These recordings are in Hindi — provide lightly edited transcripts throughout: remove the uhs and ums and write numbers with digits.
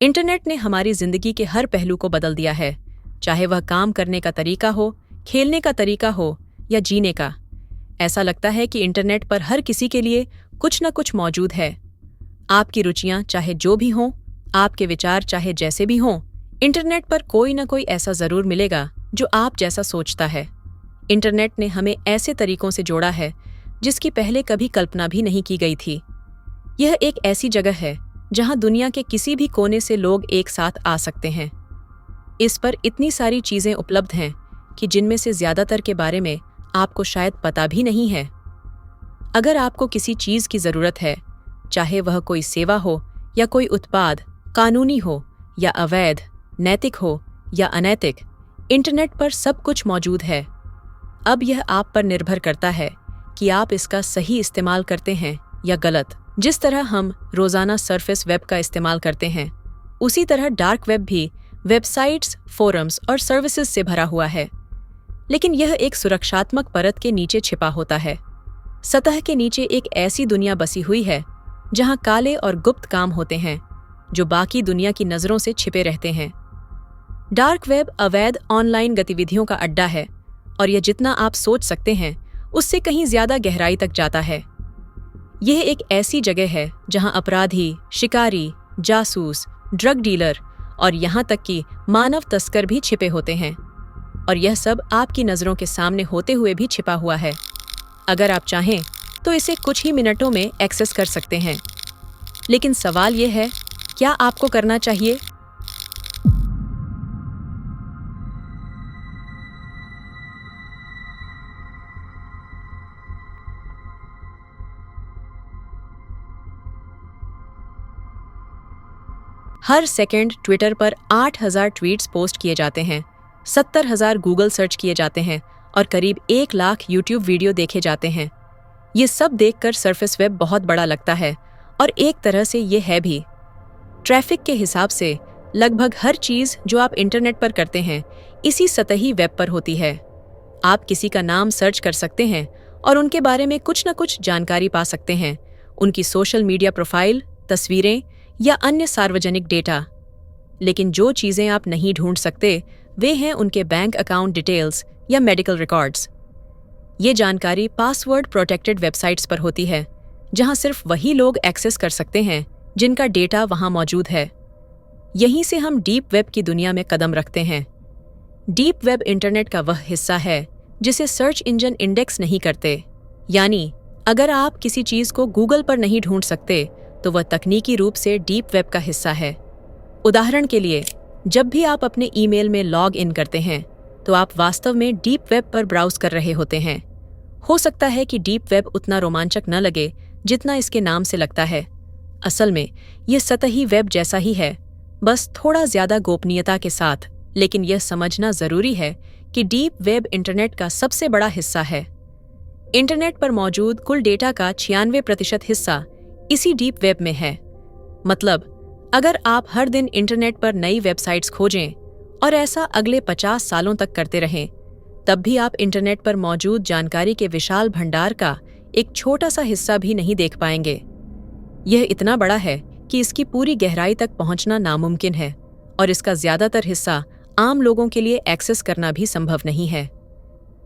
इंटरनेट ने हमारी जिंदगी के हर पहलू को बदल दिया है, चाहे वह काम करने का तरीका हो, खेलने का तरीका हो या जीने का। ऐसा लगता है कि इंटरनेट पर हर किसी के लिए कुछ न कुछ मौजूद है। आपकी रुचियां चाहे जो भी हों, आपके विचार चाहे जैसे भी हों, इंटरनेट पर कोई न कोई ऐसा जरूर मिलेगा जो आप जैसा सोचता है। इंटरनेट ने हमें ऐसे तरीकों से जोड़ा है जिसकी पहले कभी कल्पना भी नहीं की गई थी। यह एक ऐसी जगह है जहां दुनिया के किसी भी कोने से लोग एक साथ आ सकते हैं। इस पर इतनी सारी चीजें उपलब्ध हैं कि जिनमें से ज्यादातर के बारे में आपको शायद पता भी नहीं है। अगर आपको किसी चीज की जरूरत है, चाहे वह कोई सेवा हो या कोई उत्पाद, कानूनी हो या अवैध, नैतिक हो या अनैतिक, इंटरनेट पर सब कुछ मौजूद है। अब यह आप पर निर्भर करता है कि आप इसका सही इस्तेमाल करते हैं या गलत। जिस तरह हम रोजाना सरफेस वेब का इस्तेमाल करते हैं, उसी तरह डार्क वेब भी वेबसाइट्स, फोरम्स और सर्विसेज से भरा हुआ है। लेकिन यह एक सुरक्षात्मक परत के नीचे छिपा होता है। सतह के नीचे एक ऐसी दुनिया बसी हुई है जहां काले और गुप्त काम होते हैं जो बाकी दुनिया की नजरों से छिपे रहते हैं। डार्क वेब अवैध ऑनलाइन गतिविधियों का अड्डा है और यह जितना आप सोच सकते हैं उससे कहीं ज्यादा गहराई तक जाता है। यह एक ऐसी जगह है जहां अपराधी, शिकारी, जासूस, ड्रग डीलर और यहां तक कि मानव तस्कर भी छिपे होते हैं। और यह सब आपकी नजरों के सामने होते हुए भी छिपा हुआ है। अगर आप चाहें तो इसे कुछ ही मिनटों में एक्सेस कर सकते हैं। लेकिन सवाल यह है, क्या आपको करना चाहिए? हर सेकंड ट्विटर पर 8,000 ट्वीट्स पोस्ट किए जाते हैं, 70,000 गूगल सर्च किए जाते हैं और करीब 1 लाख यूट्यूब वीडियो देखे जाते हैं। ये सब देखकर सरफेस वेब बहुत बड़ा लगता है और एक तरह से ये है भी। ट्रैफिक के हिसाब से लगभग हर चीज जो आप इंटरनेट पर करते हैं इसी सतही वेब पर होती है। आप किसी का नाम सर्च कर सकते हैं और उनके बारे में कुछ न कुछ जानकारी पा सकते हैं, उनकी सोशल मीडिया प्रोफाइल, तस्वीरें या अन्य सार्वजनिक डेटा। लेकिन जो चीजें आप नहीं ढूंढ सकते वे हैं उनके बैंक अकाउंट डिटेल्स या मेडिकल रिकॉर्ड्स। ये जानकारी पासवर्ड प्रोटेक्टेड वेबसाइट्स पर होती है, जहां सिर्फ वही लोग एक्सेस कर सकते हैं जिनका डेटा वहां मौजूद है। यहीं से हम डीप वेब की दुनिया में कदम रखते हैं। डीप वेब इंटरनेट का वह हिस्सा है जिसे सर्च इंजन इंडेक्स नहीं करते। यानी अगर आप किसी चीज को गूगल पर नहीं ढूंढ सकते तो वह तकनीकी रूप से डीप वेब का हिस्सा है। उदाहरण के लिए, जब भी आप अपने ईमेल में लॉग इन करते हैं तो आप वास्तव में डीप वेब पर ब्राउज कर रहे होते हैं। हो सकता है कि डीप वेब उतना रोमांचक न लगे जितना इसके नाम से लगता है। असल में यह सतही वेब जैसा ही है, बस थोड़ा ज्यादा गोपनीयता के साथ। लेकिन यह समझना जरूरी है कि डीप वेब इंटरनेट का सबसे बड़ा हिस्सा है। इंटरनेट पर मौजूद कुल डेटा का 96% हिस्सा इसी डीप वेब में है। मतलब, अगर आप हर दिन इंटरनेट पर नई वेबसाइट्स खोजें और ऐसा अगले 50 सालों तक करते रहें, तब भी आप इंटरनेट पर मौजूद जानकारी के विशाल भंडार का एक छोटा सा हिस्सा भी नहीं देख पाएंगे। यह इतना बड़ा है कि इसकी पूरी गहराई तक पहुंचना नामुमकिन है और इसका ज्यादातर हिस्सा आम लोगों के लिए एक्सेस करना भी संभव नहीं है।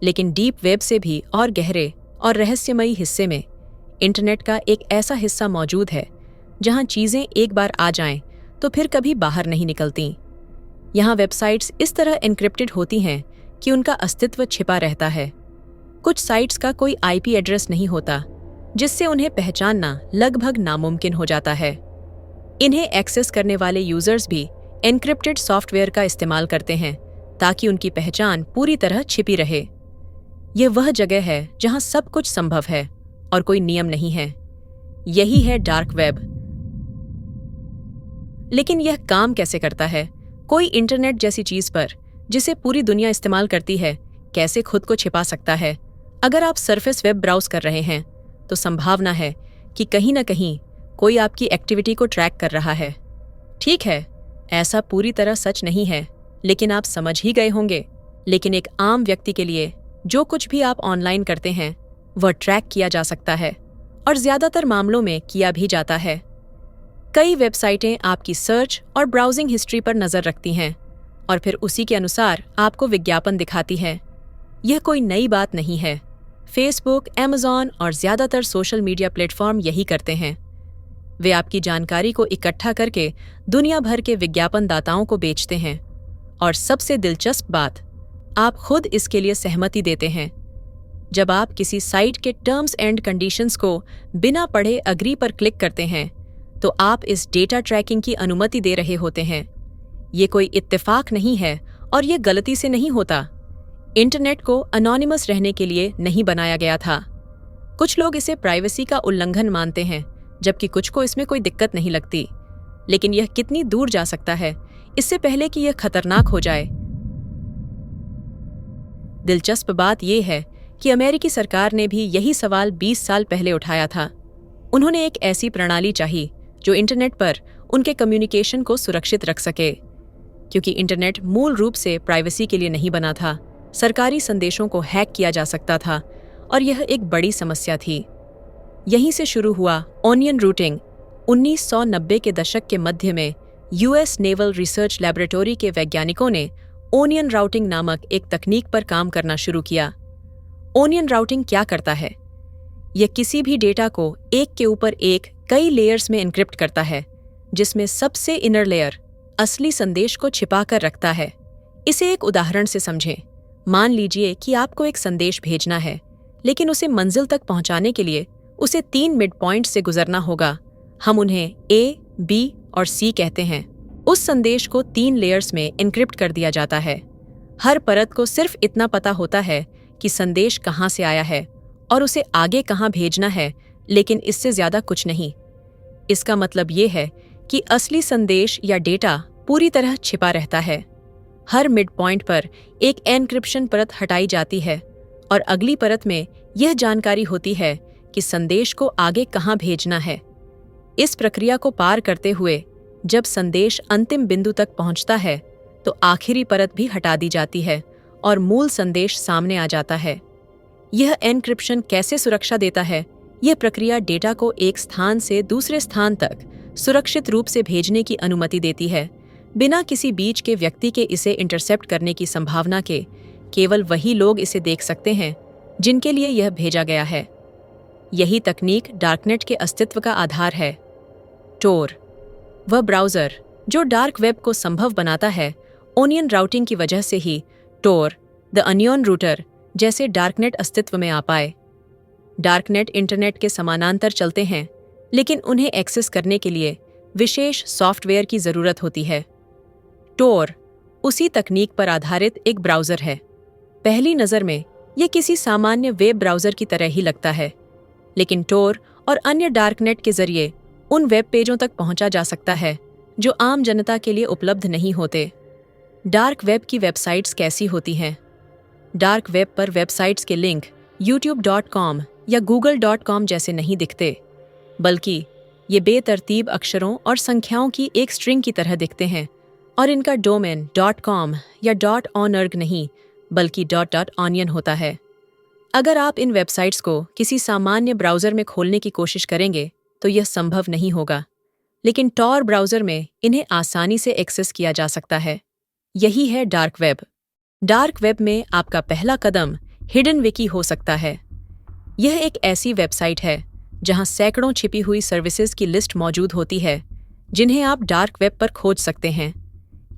लेकिन डीप वेब से भी और गहरे और रहस्यमयी हिस्से में इंटरनेट का एक ऐसा हिस्सा मौजूद है जहां चीजें एक बार आ जाएं तो फिर कभी बाहर नहीं निकलती। यहाँ वेबसाइट्स इस तरह एन्क्रिप्टेड होती हैं कि उनका अस्तित्व छिपा रहता है। कुछ साइट्स का कोई आईपी एड्रेस नहीं होता, जिससे उन्हें पहचानना लगभग नामुमकिन हो जाता है। इन्हें एक्सेस करने वाले यूजर्स भी एन्क्रिप्टेड सॉफ्टवेयर का इस्तेमाल करते हैं ताकि उनकी पहचान पूरी तरह छिपी रहे। यह वह जगह है जहां सब कुछ संभव है और कोई नियम नहीं है। यही है डार्क वेब। लेकिन यह काम कैसे करता है? कोई इंटरनेट जैसी चीज पर, जिसे पूरी दुनिया इस्तेमाल करती है, कैसे खुद को छिपा सकता है? अगर आप सरफेस वेब ब्राउज कर रहे हैं तो संभावना है कि कहीं न कहीं कोई आपकी एक्टिविटी को ट्रैक कर रहा है। ठीक है, ऐसा पूरी तरह सच नहीं है, लेकिन आप समझ ही गए होंगे। लेकिन एक आम व्यक्ति के लिए जो कुछ भी आप ऑनलाइन करते हैं वह ट्रैक किया जा सकता है और ज्यादातर मामलों में किया भी जाता है। कई वेबसाइटें आपकी सर्च और ब्राउजिंग हिस्ट्री पर नज़र रखती हैं और फिर उसी के अनुसार आपको विज्ञापन दिखाती हैं। यह कोई नई बात नहीं है। फेसबुक, अमेज़न और ज़्यादातर सोशल मीडिया प्लेटफॉर्म यही करते हैं। वे आपकी जानकारी को इकट्ठा करके दुनिया भर के विज्ञापन दाताओं को बेचते हैं। और सबसे दिलचस्प बात, आप खुद इसके लिए सहमति देते हैं। जब आप किसी साइट के टर्म्स एंड कंडीशंस को बिना पढ़े अग्री पर क्लिक करते हैं, तो आप इस डेटा ट्रैकिंग की अनुमति दे रहे होते हैं। ये कोई इत्तेफाक नहीं है और ये गलती से नहीं होता। इंटरनेट को अनोनिमस रहने के लिए नहीं बनाया गया था। कुछ लोग इसे प्राइवेसी का उल्लंघन मानते हैं, जबकि कुछ को इसमें कोई दिक्कत नहीं लगती। लेकिन यह कितनी दूर जा सकता है इससे पहले कि यह खतरनाक हो जाए। दिलचस्प बात यह है कि अमेरिकी सरकार ने भी यही सवाल 20 साल पहले उठाया था। उन्होंने एक ऐसी प्रणाली चाही जो इंटरनेट पर उनके कम्युनिकेशन को सुरक्षित रख सके। क्योंकि इंटरनेट मूल रूप से प्राइवेसी के लिए नहीं बना था, सरकारी संदेशों को हैक किया जा सकता था और यह एक बड़ी समस्या थी। यहीं से शुरू हुआ ऑनियन रूटिंग। 1990 के दशक के मध्य में यूएस नेवल रिसर्च लैबोरेटरी के वैज्ञानिकों ने ओनियन राउटिंग नामक एक तकनीक पर काम करना शुरू किया। ओनियन राउटिंग क्या करता है? यह किसी भी डेटा को एक के ऊपर एक कई लेयर्स में एन्क्रिप्ट करता है, जिसमें सबसे इनर लेयर असली संदेश को छिपा कर रखता है। इसे एक उदाहरण से समझें। मान लीजिए कि आपको एक संदेश भेजना है, लेकिन उसे मंजिल तक पहुंचाने के लिए उसे 3 मिड पॉइंट से गुजरना होगा। हम उन्हें ए, बी और सी कहते हैं। उस संदेश को 3 लेयर्स में एन्क्रिप्ट कर दिया जाता है। हर परत को सिर्फ इतना पता होता है कि संदेश कहाँ से आया है और उसे आगे कहाँ भेजना है, लेकिन इससे ज्यादा कुछ नहीं। इसका मतलब ये है कि असली संदेश या डेटा पूरी तरह छिपा रहता है। हर मिड पॉइंट पर एक एन्क्रिप्शन परत हटाई जाती है और अगली परत में यह जानकारी होती है कि संदेश को आगे कहाँ भेजना है। इस प्रक्रिया को पार करते हुए जब संदेश अंतिम बिंदु तक पहुंचता है, तो आखिरी परत भी हटा दी जाती है और मूल संदेश सामने आ जाता है। यह एन्क्रिप्शन कैसे सुरक्षा देता है? यह प्रक्रिया डेटा को एक स्थान से दूसरे स्थान तक सुरक्षित रूप से भेजने की अनुमति देती है, बिना किसी बीच के व्यक्ति के इसे इंटरसेप्ट करने की संभावना के। केवल वही लोग इसे देख सकते हैं जिनके लिए यह भेजा गया है। यही तकनीक डार्कनेट के अस्तित्व का आधार है। टोर, वह ब्राउज़र जो डार्क वेब को संभव बनाता है, ओनियन राउटिंग की वजह से ही टोर, द अनियन रूटर जैसे डार्कनेट अस्तित्व में आ पाए। डार्कनेट इंटरनेट के समानांतर चलते हैं, लेकिन उन्हें एक्सेस करने के लिए विशेष सॉफ्टवेयर की ज़रूरत होती है। टोर उसी तकनीक पर आधारित एक ब्राउज़र है। पहली नज़र में यह किसी सामान्य वेब ब्राउज़र की तरह ही लगता है, लेकिन टोर और अन्य डार्कनेट के जरिए उन वेब पेजों तक पहुंचा जा सकता है जो आम जनता के लिए उपलब्ध नहीं होते। डार्क वेब की वेबसाइट्स कैसी होती हैं? डार्क वेब पर वेबसाइट्स के लिंक youtube.com या google.com जैसे नहीं दिखते, बल्कि ये बेतरतीब अक्षरों और संख्याओं की एक स्ट्रिंग की तरह दिखते हैं और इनका डोमेन .com या .org नहीं, बल्कि .onion होता है। अगर आप इन वेबसाइट्स को किसी सामान्य ब्राउज़र में खोलने की कोशिश करेंगे तो यह संभव नहीं होगा, लेकिन टॉर ब्राउज़र में इन्हें आसानी से एक्सेस किया जा सकता है। यही है डार्क वेब। डार्क वेब में आपका पहला कदम हिडन विकी हो सकता है। यह एक ऐसी वेबसाइट है जहां सैकड़ों छिपी हुई सर्विसेज की लिस्ट मौजूद होती है, जिन्हें आप डार्क वेब पर खोज सकते हैं।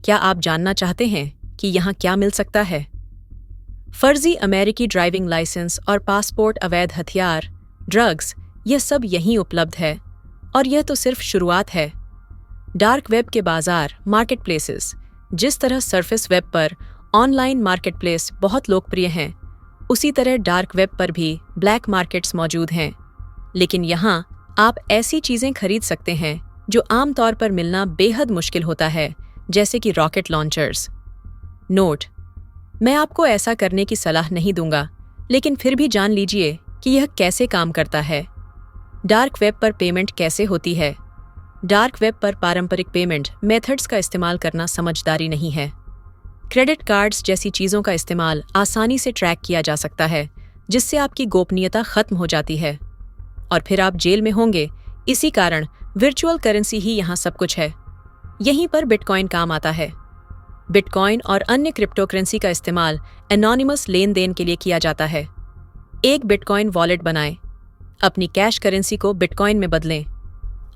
क्या आप जानना चाहते हैं कि यहाँ क्या मिल सकता है? फर्जी अमेरिकी ड्राइविंग लाइसेंस और पासपोर्ट, अवैध हथियार, ड्रग्स, यह सब यहीं उपलब्ध है। और यह तो सिर्फ शुरुआत है। डार्क वेब के बाजार, मार्केट प्लेसेस, जिस तरह सरफेस वेब पर ऑनलाइन मार्केट प्लेस बहुत लोकप्रिय हैं, उसी तरह डार्क वेब पर भी ब्लैक मार्केट्स मौजूद हैं। लेकिन यहाँ आप ऐसी चीज़ें खरीद सकते हैं जो आमतौर पर मिलना बेहद मुश्किल होता है, जैसे कि रॉकेट लॉन्चर्स। नोट: मैं आपको ऐसा करने की सलाह नहीं दूंगा, लेकिन फिर भी जान लीजिए कि यह कैसे काम करता है। डार्क वेब पर पेमेंट कैसे होती है? डार्क वेब पर पारंपरिक पेमेंट मेथड्स का इस्तेमाल करना समझदारी नहीं है। क्रेडिट कार्ड्स जैसी चीज़ों का इस्तेमाल आसानी से ट्रैक किया जा सकता है, जिससे आपकी गोपनीयता खत्म हो जाती है और फिर आप जेल में होंगे। इसी कारण वर्चुअल करेंसी ही यहाँ सब कुछ है। यहीं पर बिटकॉइन काम आता है। बिटकॉइन और अन्य क्रिप्टो करेंसी का इस्तेमाल एनोनिमस लेन देन के लिए किया जाता है। एक बिटकॉइन वॉलेट बनाएं, अपनी कैश करेंसी को बिटकॉइन में बदलें।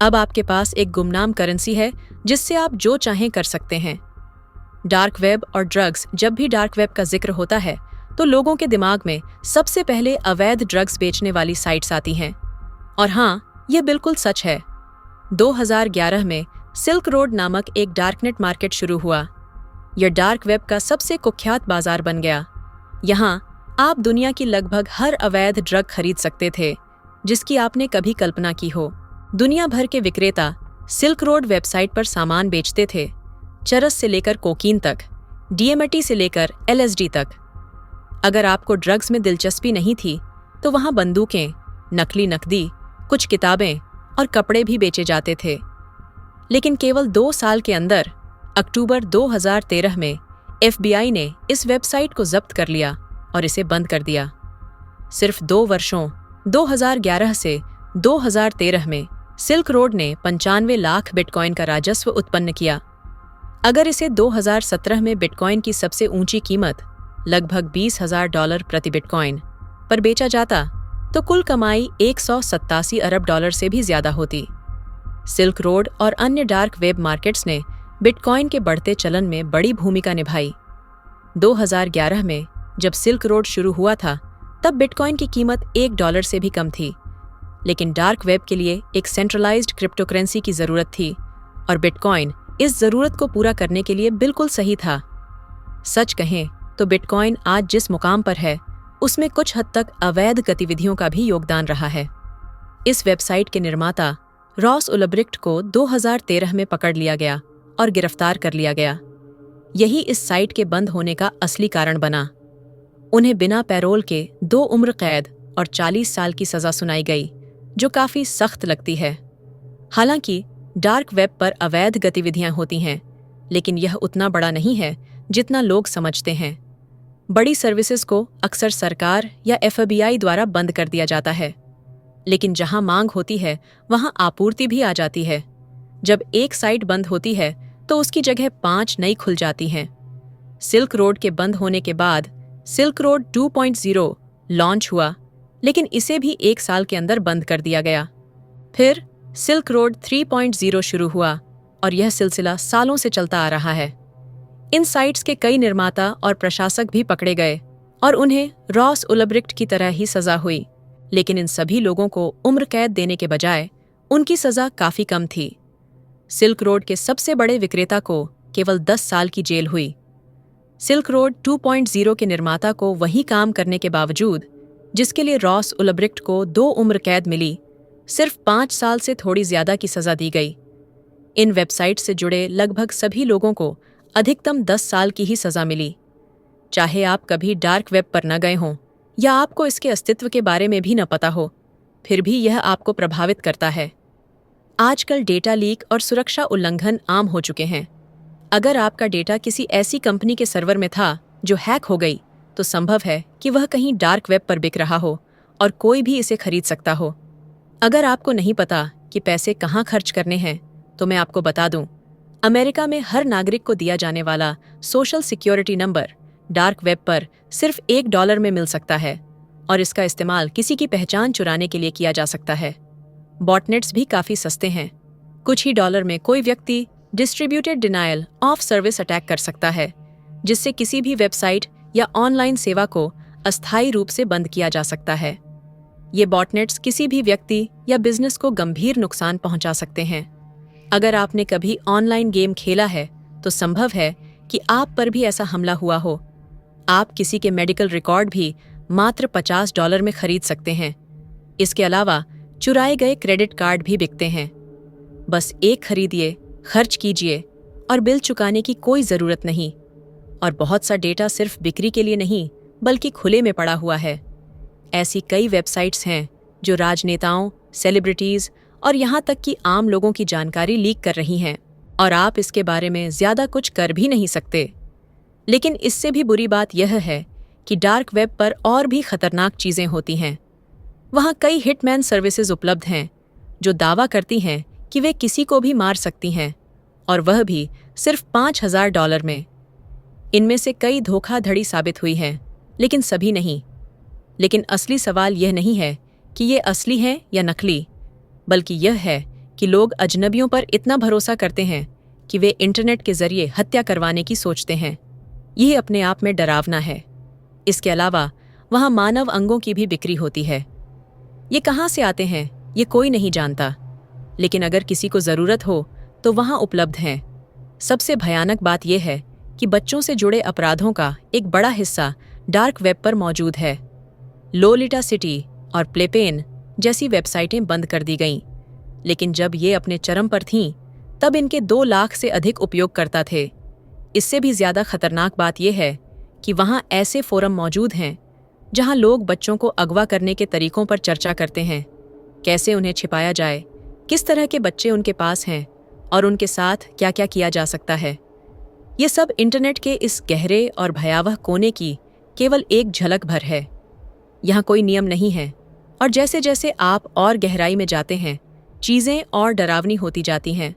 अब आपके पास एक गुमनाम करेंसी है जिससे आप जो चाहें कर सकते हैं। डार्क वेब और ड्रग्स, जब भी डार्क वेब का जिक्र होता है तो लोगों के दिमाग में सबसे पहले अवैध ड्रग्स बेचने वाली साइट्स आती हैं। और हाँ, ये बिल्कुल सच है। 2011 में सिल्क रोड नामक एक डार्कनेट मार्केट शुरू हुआ। यह डार्क वेब का सबसे कुख्यात बाजार बन गया। यहाँ आप दुनिया की लगभग हर अवैध ड्रग खरीद सकते थे जिसकी आपने कभी कल्पना की हो। दुनिया भर के विक्रेता सिल्क रोड वेबसाइट पर सामान बेचते थे, चरस से लेकर कोकीन तक, डीएमटी से लेकर एलएसडी तक। अगर आपको ड्रग्स में दिलचस्पी नहीं थी तो वहां बंदूकें, नकली नकदी, कुछ किताबें और कपड़े भी बेचे जाते थे। लेकिन केवल 2 साल के अंदर अक्टूबर 2013 में एफबीआई ने इस वेबसाइट को जब्त कर लिया और इसे बंद कर दिया। सिर्फ 2 वर्षों 2011 से 2013 में सिल्क रोड ने 95 लाख बिटकॉइन का राजस्व उत्पन्न किया। अगर इसे 2017 में बिटकॉइन की सबसे ऊंची कीमत लगभग $20,000 प्रति बिटकॉइन पर बेचा जाता तो कुल कमाई 187 अरब डॉलर से भी ज्यादा होती। सिल्क रोड और अन्य डार्क वेब मार्केट्स ने बिटकॉइन के बढ़ते चलन में बड़ी भूमिका निभाई। 2011 में जब सिल्क रोड शुरू हुआ था तब बिटकॉइन की कीमत $1 से भी कम थी। लेकिन डार्क वेब के लिए एक सेंट्रलाइज्ड क्रिप्टो करेंसी की जरूरत थी और बिटकॉइन इस जरूरत को पूरा करने के लिए बिल्कुल सही था। सच कहें तो बिटकॉइन आज जिस मुकाम पर है उसमें कुछ हद तक अवैध गतिविधियों का भी योगदान रहा है। इस वेबसाइट के निर्माता रॉस उल्ब्रिक्ट को 2013 में पकड़ लिया गया और गिरफ्तार कर लिया गया। यही इस साइट के बंद होने का असली कारण बना। उन्हें बिना पैरोल के 2 उम्र कैद और 40 साल की सजा सुनाई गई, जो काफी सख्त लगती है। हालांकि डार्क वेब पर अवैध गतिविधियां होती हैं, लेकिन यह उतना बड़ा नहीं है जितना लोग समझते हैं। बड़ी सर्विसेज को अक्सर सरकार या एफबीआई द्वारा बंद कर दिया जाता है, लेकिन जहां मांग होती है वहां आपूर्ति भी आ जाती है। जब एक साइट बंद होती है तो उसकी जगह 5 नई खुल जाती हैं। सिल्क रोड के बंद होने के बाद सिल्क रोड 2.0 लॉन्च हुआ, लेकिन इसे भी 1 साल के अंदर बंद कर दिया गया। फिर सिल्क रोड 3.0 शुरू हुआ और यह सिलसिला सालों से चलता आ रहा है। इन साइट्स के कई निर्माता और प्रशासक भी पकड़े गए और उन्हें रॉस उल्ब्रिक्ट की तरह ही सजा हुई, लेकिन इन सभी लोगों को उम्र कैद देने के बजाय उनकी सजा काफी कम थी। सिल्क रोड के सबसे बड़े विक्रेता को केवल 10 साल की जेल हुई। सिल्क रोड 2.0 के निर्माता को वही काम करने के बावजूद जिसके लिए रॉस उल्ब्रिक्ट को 2 उम्र कैद मिली, सिर्फ 5 साल से थोड़ी ज्यादा की सजा दी गई। इन वेबसाइट से जुड़े लगभग सभी लोगों को अधिकतम 10 साल की ही सजा मिली। चाहे आप कभी डार्क वेब पर न गए हों या आपको इसके अस्तित्व के बारे में भी न पता हो, फिर भी यह आपको प्रभावित करता है। आजकल डेटा लीक और सुरक्षा उल्लंघन आम हो चुके हैं। अगर आपका डेटा किसी ऐसी कंपनी के सर्वर में था जो हैक हो गई, तो संभव है कि वह कहीं डार्क वेब पर बिक रहा हो और कोई भी इसे खरीद सकता हो। अगर आपको नहीं पता कि पैसे कहाँ खर्च करने हैं, तो मैं आपको बता दूं, अमेरिका में हर नागरिक को दिया जाने वाला social security number dark web पर सिर्फ $1 में मिल सकता है और इसका इस्तेमाल किसी की पहचान चुराने के लिए किया जा सकता है। बॉटनेट्स भी काफी सस्ते हैं। कुछ ही डॉलर में कोई व्यक्ति distributed denial of service attack कर सकता है, जिससे किसी भी वेबसाइट या ऑनलाइन सेवा को अस्थायी रूप से बंद किया जा सकता है। ये बॉटनेट्स किसी भी व्यक्ति या बिजनेस को गंभीर नुकसान पहुंचा सकते हैं। अगर आपने कभी ऑनलाइन गेम खेला है तो संभव है कि आप पर भी ऐसा हमला हुआ हो। आप किसी के मेडिकल रिकॉर्ड भी मात्र $50 में खरीद सकते हैं। इसके अलावा चुराए गए क्रेडिट कार्ड भी बिकते हैं। बस एक खरीदिए, खर्च कीजिए और बिल चुकाने की कोई ज़रूरत नहीं। और बहुत सा डेटा सिर्फ बिक्री के लिए नहीं, बल्कि खुले में पड़ा हुआ है। ऐसी कई वेबसाइट्स हैं जो राजनेताओं, सेलिब्रिटीज़ और यहाँ तक कि आम लोगों की जानकारी लीक कर रही हैं, और आप इसके बारे में ज़्यादा कुछ कर भी नहीं सकते। लेकिन इससे भी बुरी बात यह है कि डार्क वेब पर और भी खतरनाक चीज़ें होती हैं। वहाँ कई हिटमैन सर्विसेज उपलब्ध हैं जो दावा करती हैं कि वे किसी को भी मार सकती हैं, और वह भी सिर्फ $5,000 में। इनमें से कई धोखाधड़ी साबित हुई हैं, लेकिन सभी नहीं। लेकिन असली सवाल यह नहीं है कि ये असली हैं या नकली, बल्कि यह है कि लोग अजनबियों पर इतना भरोसा करते हैं कि वे इंटरनेट के जरिए हत्या करवाने की सोचते हैं। यह अपने आप में डरावना है। इसके अलावा वहाँ मानव अंगों की भी बिक्री होती है। ये कहाँ से आते हैं ये कोई नहीं जानता, लेकिन अगर किसी को ज़रूरत हो तो वहाँ उपलब्ध हैं। सबसे भयानक बात यह है कि बच्चों से जुड़े अपराधों का एक बड़ा हिस्सा डार्क वेब पर मौजूद है। लोलिटा सिटी और प्लेपेन जैसी वेबसाइटें बंद कर दी गईं, लेकिन जब ये अपने चरम पर थीं, तब इनके 2 लाख से अधिक उपयोगकर्ता थे। इससे भी ज़्यादा खतरनाक बात यह है कि वहाँ ऐसे फोरम मौजूद हैं जहाँ लोग बच्चों को अगवा करने के तरीकों पर चर्चा करते हैं, कैसे उन्हें छिपाया जाए, किस तरह के बच्चे उनके पास हैं और उनके साथ क्या क्या किया जा सकता है। ये सब इंटरनेट के इस गहरे और भयावह कोने की केवल एक झलक भर है। यहाँ कोई नियम नहीं है, और जैसे जैसे आप और गहराई में जाते हैं, चीज़ें और डरावनी होती जाती हैं।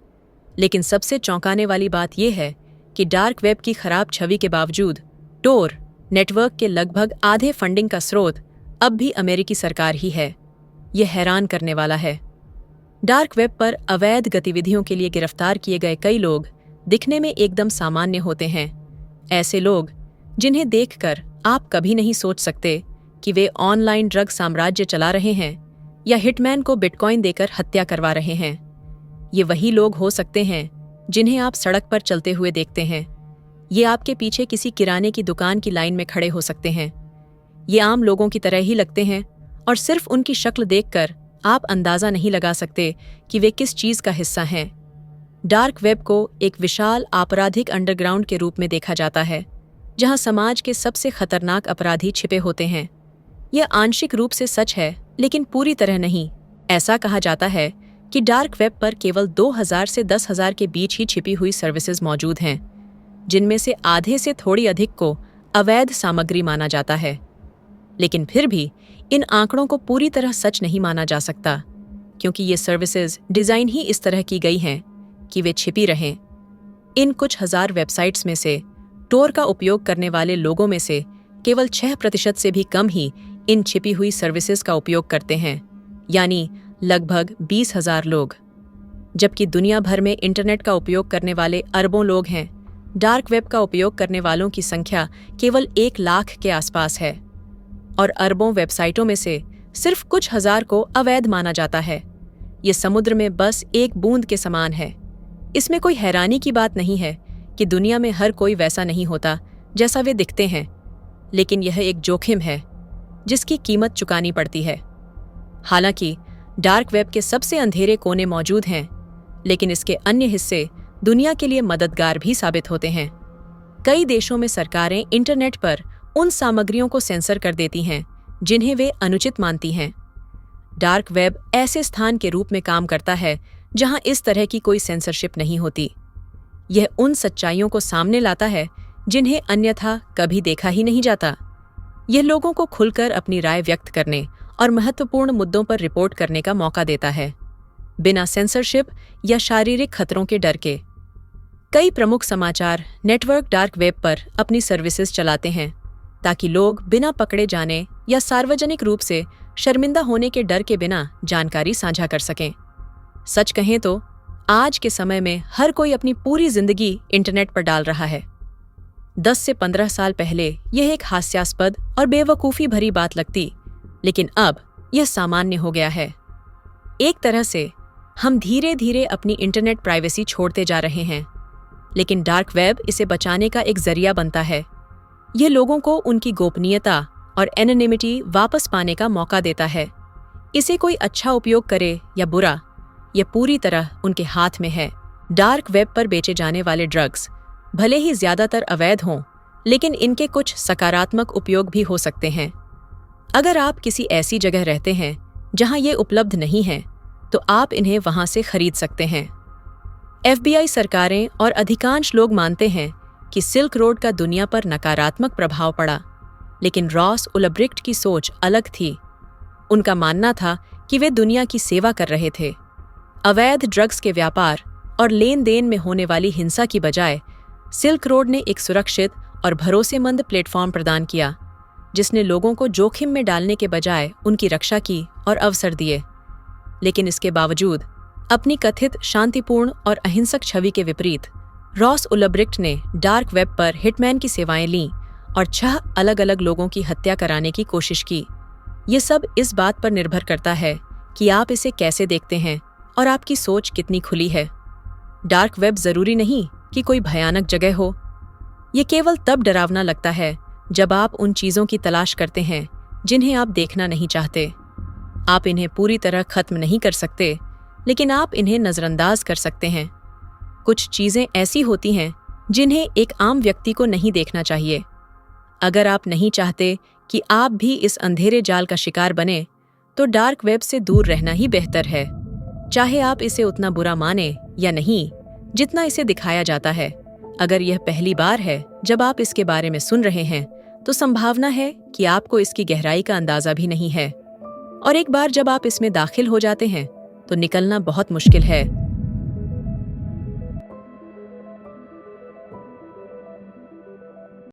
लेकिन सबसे चौंकाने वाली बात यह है कि डार्क वेब की खराब छवि के बावजूद टोर नेटवर्क के लगभग आधे फंडिंग का स्रोत अब भी अमेरिकी सरकार ही है। यह हैरान करने वाला है। डार्क वेब पर अवैध गतिविधियों के लिए गिरफ्तार किए गए कई लोग दिखने में एकदम सामान्य होते हैं। ऐसे लोग जिन्हें देखकर आप कभी नहीं सोच सकते कि वे ऑनलाइन ड्रग साम्राज्य चला रहे हैं या हिटमैन को बिटकॉइन देकर हत्या करवा रहे हैं। ये वही लोग हो सकते हैं जिन्हें आप सड़क पर चलते हुए देखते हैं। ये आपके पीछे किसी किराने की दुकान की लाइन में खड़े हो सकते हैं। ये आम लोगों की तरह ही लगते हैं, और सिर्फ उनकी शक्ल देखकर आप अंदाजा नहीं लगा सकते कि वे किस चीज़ का हिस्सा हैं। डार्क वेब को एक विशाल आपराधिक अंडरग्राउंड के रूप में देखा जाता है, जहां समाज के सबसे खतरनाक अपराधी छिपे होते हैं। यह आंशिक रूप से सच है, लेकिन पूरी तरह नहीं। ऐसा कहा जाता है कि डार्क वेब पर केवल 2000 से 10,000 के बीच ही छिपी हुई सर्विसेज मौजूद हैं, जिनमें से आधे से थोड़ी अधिक को अवैध सामग्री माना जाता है। लेकिन फिर भी इन आंकड़ों को पूरी तरह सच नहीं माना जा सकता, क्योंकि ये सर्विसेज डिज़ाइन ही इस तरह की गई हैं कि वे छिपी रहें। इन कुछ हजार वेबसाइट्स में से टोर का उपयोग करने वाले लोगों में से केवल 6% से भी कम ही इन छिपी हुई सर्विसेज का उपयोग करते हैं, यानी लगभग 20,000 लोग। जबकि दुनिया भर में इंटरनेट का उपयोग करने वाले अरबों लोग हैं, डार्क वेब का उपयोग करने वालों की संख्या केवल 1 लाख के आसपास है, और अरबों वेबसाइटों में से सिर्फ कुछ हजार को अवैध माना जाता है। ये समुद्र में बस एक बूंद के समान है। इसमें कोई हैरानी की बात नहीं है कि दुनिया में हर कोई वैसा नहीं होता जैसा वे दिखते हैं, लेकिन यह एक जोखिम है जिसकी कीमत चुकानी पड़ती है। हालांकि डार्क वेब के सबसे अंधेरे कोने मौजूद हैं, लेकिन इसके अन्य हिस्से दुनिया के लिए मददगार भी साबित होते हैं। कई देशों में सरकारें इंटरनेट पर उन सामग्रियों को सेंसर कर देती हैं जिन्हें वे अनुचित मानती हैं। डार्क वेब ऐसे स्थान के रूप में काम करता है जहां इस तरह की कोई सेंसरशिप नहीं होती। यह उन सच्चाइयों को सामने लाता है जिन्हें अन्यथा कभी देखा ही नहीं जाता। यह लोगों को खुलकर अपनी राय व्यक्त करने और महत्वपूर्ण मुद्दों पर रिपोर्ट करने का मौका देता है, बिना सेंसरशिप या शारीरिक खतरों के डर के। कई प्रमुख समाचार नेटवर्क डार्क वेब पर अपनी सर्विसेज चलाते हैं ताकि लोग बिना पकड़े जाने या सार्वजनिक रूप से शर्मिंदा होने के डर के बिना जानकारी साझा कर सकें। सच कहें तो आज के समय में हर कोई अपनी पूरी जिंदगी इंटरनेट पर डाल रहा है। 10 से 15 साल पहले यह एक हास्यास्पद और बेवकूफ़ी भरी बात लगती, लेकिन अब यह सामान्य हो गया है। एक तरह से हम धीरे धीरे अपनी इंटरनेट प्राइवेसी छोड़ते जा रहे हैं, लेकिन डार्क वेब इसे बचाने का एक जरिया बनता है। यह लोगों को उनकी गोपनीयता और एनोनिमिटी वापस पाने का मौका देता है। इसे कोई अच्छा उपयोग करे या बुरा, यह पूरी तरह उनके हाथ में है। डार्क वेब पर बेचे जाने वाले ड्रग्स भले ही ज्यादातर अवैध हों, लेकिन इनके कुछ सकारात्मक उपयोग भी हो सकते हैं। अगर आप किसी ऐसी जगह रहते हैं जहां ये उपलब्ध नहीं है, तो आप इन्हें वहां से खरीद सकते हैं। FBI, सरकारें और अधिकांश लोग मानते हैं कि सिल्क रोड का दुनिया पर नकारात्मक प्रभाव पड़ा, लेकिन रॉस उल्ब्रिक्ट की सोच अलग थी। उनका मानना था कि वे दुनिया की सेवा कर रहे थे। अवैध ड्रग्स के व्यापार और लेन देन में होने वाली हिंसा की बजाय सिल्क रोड ने एक सुरक्षित और भरोसेमंद प्लेटफॉर्म प्रदान किया, जिसने लोगों को जोखिम में डालने के बजाय उनकी रक्षा की और अवसर दिए। लेकिन इसके बावजूद अपनी कथित शांतिपूर्ण और अहिंसक छवि के विपरीत रॉस उल्ब्रिक्ट ने डार्क वेब पर हिटमैन की सेवाएं लीं और 6 अलग-अलग लोगों की हत्या कराने की कोशिश की। ये सब इस बात पर निर्भर करता है कि आप इसे कैसे देखते हैं और आपकी सोच कितनी खुली है। डार्क वेब जरूरी नहीं कि कोई भयानक जगह हो। ये केवल तब डरावना लगता है जब आप उन चीज़ों की तलाश करते हैं जिन्हें आप देखना नहीं चाहते। आप इन्हें पूरी तरह खत्म नहीं कर सकते, लेकिन आप इन्हें नज़रअंदाज कर सकते हैं। कुछ चीज़ें ऐसी होती हैं जिन्हें एक आम व्यक्ति को नहीं देखना चाहिए। अगर आप नहीं चाहते कि आप भी इस अंधेरे जाल का शिकार बने, तो डार्क वेब से दूर रहना ही बेहतर है, चाहे आप इसे उतना बुरा माने या नहीं जितना इसे दिखाया जाता है। अगर यह पहली बार है जब आप इसके बारे में सुन रहे हैं, तो संभावना है कि आपको इसकी गहराई का अंदाजा भी नहीं है, और एक बार जब आप इसमें दाखिल हो जाते हैं तो निकलना बहुत मुश्किल है।